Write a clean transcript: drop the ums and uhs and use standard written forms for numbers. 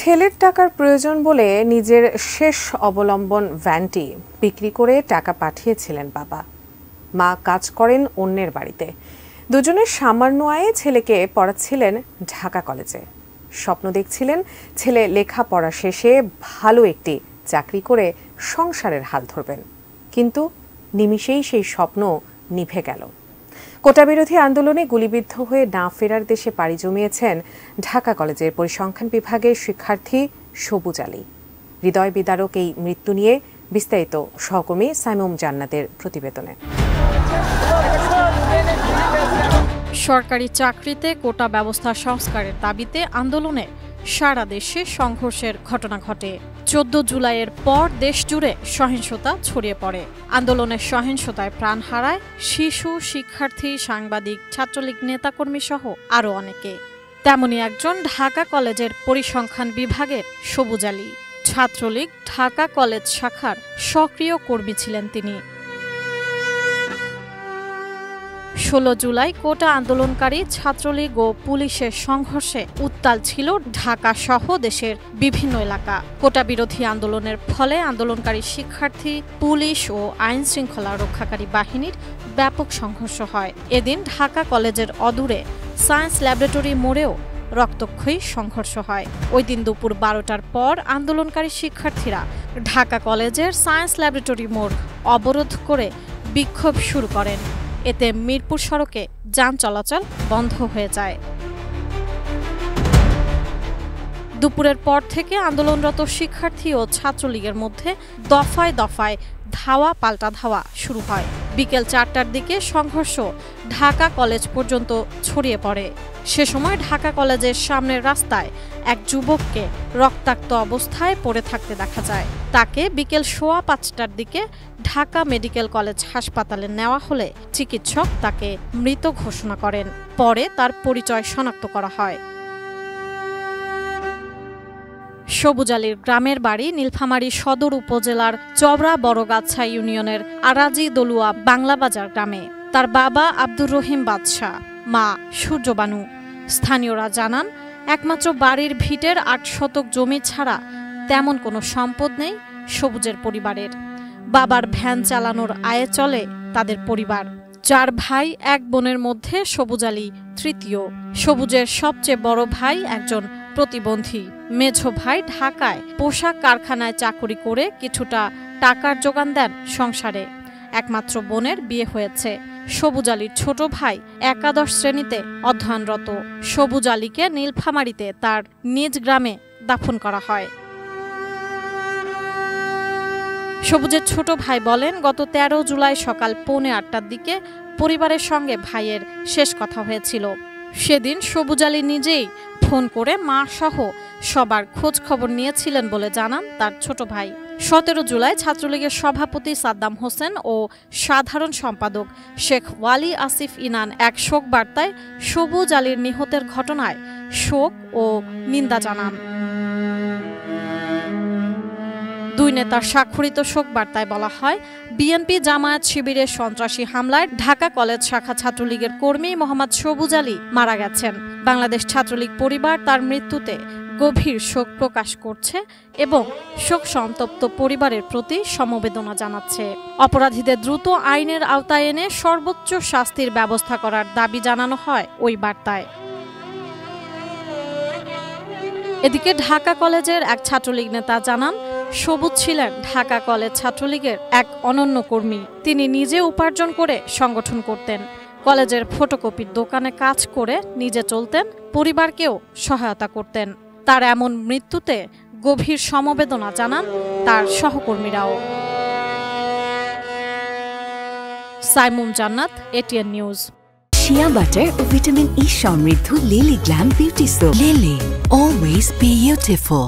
ছেলের টাকার প্রয়োজন বলে নিজের শেষ অবলম্বন ভ্যানটি বিক্রি করে টাকা পাঠিয়েছিলেন বাবা। মা কাজ করেন অন্যের বাড়িতে। দুজনের সামান্য আয়ে ছেলেকে পড়াচ্ছিলেন ঢাকা কলেজে। স্বপ্ন দেখছিলেন ছেলে লেখাপড়া শেষে ভালো একটি চাকরি করে সংসারের হাল ধরবেন, কিন্তু নিমিষেই সেই স্বপ্ন নিভে গেল। কোটাবিরোধী আন্দোলনে গুলিবিদ্ধ হয়ে না ফেরার দেশে পাড়ি জমিয়েছেন ঢাকা কলেজের পরিসংখ্যান বিভাগের শিক্ষার্থী সবুজ আলী। হৃদয় বিদারক এই মৃত্যু নিয়ে বিস্তারিত সহকর্মী সাইমুম জান্নাতের প্রতিবেদনে। সরকারি চাকরিতে কোটা ব্যবস্থা সংস্কারের দাবিতে আন্দোলনে সারা দেশে সংঘর্ষের ঘটনা ঘটে। 14 জুলাইয়ের পর দেশ জুড়ে সহিংসতা ছড়িয়ে পড়ে। আন্দোলনের সহিংসতায় প্রাণ হারায় শিশু, শিক্ষার্থী, সাংবাদিক, ছাত্রলীগ নেতাকর্মী সহ আরও অনেকে। তেমনি একজন ঢাকা কলেজের পরিসংখ্যান বিভাগের সবুজ আলী। ছাত্রলীগ ঢাকা কলেজ শাখার সক্রিয় কর্মী ছিলেন তিনি। 16 জুলাই কোটা আন্দোলনকারী ছাত্রলীগ ও পুলিশের সংঘর্ষে উত্তাল ছিল ঢাকা সহ দেশের বিভিন্ন এলাকা। কোটা বিরোধী আন্দোলনের ফলে আন্দোলনকারী শিক্ষার্থী, পুলিশ ও আইন শৃঙ্খলা রক্ষাকারী বাহিনীর ব্যাপক সংঘর্ষ হয়। এদিন ঢাকা কলেজের অদূরে সায়েন্স ল্যাবরেটরি মোড়েও রক্তক্ষয়ী সংঘর্ষ হয়। ওই দিন দুপুর 12টার পর আন্দোলনকারী শিক্ষার্থীরা ঢাকা কলেজের সায়েন্স ল্যাবরেটরি মোড় অবরোধ করে বিক্ষোভ শুরু করেন। এতে মিরপুর সড়কে যান চলাচল বন্ধ হয়ে যায়। দুপুরের পর থেকে আন্দোলনরত শিক্ষার্থী ও ছাত্রলীগের মধ্যে দফায় দফায় ধাওয়া পাল্টা ধাওয়া শুরু হয়। বিকেল 4টার দিকে সংঘর্ষ ঢাকা কলেজ পর্যন্ত ছড়িয়ে পড়ে। সে সময় ঢাকা কলেজের সামনের রাস্তায় এক যুবককে রক্তাক্ত অবস্থায় পড়ে থাকতে দেখা যায়। তাকে বিকেল 5:15টার দিকে ঢাকা মেডিকেল কলেজ হাসপাতালে নেওয়া হলে চিকিৎসক তাকে মৃত ঘোষণা করেন। পরে তার পরিচয় শনাক্ত করা হয়। সবুজ আলীর গ্রামের বাড়ি নীলফামারী সদর উপজেলার চওড়া বড়গাছা ইউনিয়নের আরাজি দলুয়া বাংলাবাজার গ্রামে। তার বাবা আব্দুর রহিম বাদশাহ, মা সূর্যবানু। স্থানীয়রা জানান, একমাত্র বাড়ির ভিটের 8 শতক জমি ছাড়া তেমন কোনো সম্পদ নেই সবুজের পরিবারের। বাবার ভ্যান চালানোর আয়ে চলে তাদের পরিবার। 4 ভাই 1 বোনের মধ্যে সবুজ আলী তৃতীয়। সবুজের সবচেয়ে বড় ভাই একজন প্রতিবন্ধী। মেঝো ভাই ঢাকায় পোশাক কারখানায় চাকরি করে কিছুটা টাকার যোগান দেন সংসারে। একমাত্র বোনের বিয়ে হয়েছে। সবুজ আলীর ছোট ভাই একাদশ শ্রেণীতে অধ্যয়নরত। সবুজ আলীকে নীলফামারীতে তার নিজ গ্রামে দাফন করা হয়। সবুজের ছোট ভাই বলেন, গত 13 জুলাই সকাল 7:45টার দিকে পরিবারের সঙ্গে ভাইয়ের শেষ কথা হয়েছিল। সেদিন সবুজ আলী নিজেই ফোন করে মা সহ সবার খোঁজ খবর নিয়েছিলেন বলে জানান তার ছোট ভাই। 17 জুলাই ছাত্রলীগের সভাপতি সাদ্দাম হোসেন ও সাধারণ সম্পাদক শেখ ওয়ালি আসিফ ইনান এক শোক বার্তায় সবুজ আলীর নিহতের ঘটনায় শোক ও নিন্দা জানান। দুই নেতার স্বাক্ষরিত শোক বার্তায় বলা হয়, বিএনপি জামায়াত শিবিরের সন্ত্রাসী হামলায় ঢাকা কলেজ শাখা ছাত্রলীগের কর্মী মোহাম্মদ সবুজ আলী মারা গেছেন। বাংলাদেশ ছাত্রলীগ পরিবার তার মৃত্যুতে গভীর শোক প্রকাশ করছে এবং শোক সন্তপ্ত পরিবারের প্রতি সমবেদনা জানাচ্ছে। অপরাধীদের দ্রুত আইনের আওতায় এনে সর্বোচ্চ শাস্তির ব্যবস্থা করার দাবি জানানো হয় ওই বার্তায়। এদিকে ঢাকা কলেজের এক ছাত্রলীগ নেতা জানান, সবুজ ছিলেন ঢাকা কলেজ ছাত্রলীগের এক অনন্য কর্মী। তিনি নিজে উপার্জন করে সংগঠন করতেন। কলেজের ফটোকপির দোকানে কাজ করে নিজে চলতেন, পরিবারকেও সহায়তা করতেন। তার এমন মৃত্যুতে গভীর সমবেদনা জানান তার সহকর্মীরাও। সাইমুম জান্নাত, এটিএন নিউজ। শিয়া বাটার ও ভিটামিন ই সমৃদ্ধ lily glam beauty soap. Lily, always beautiful.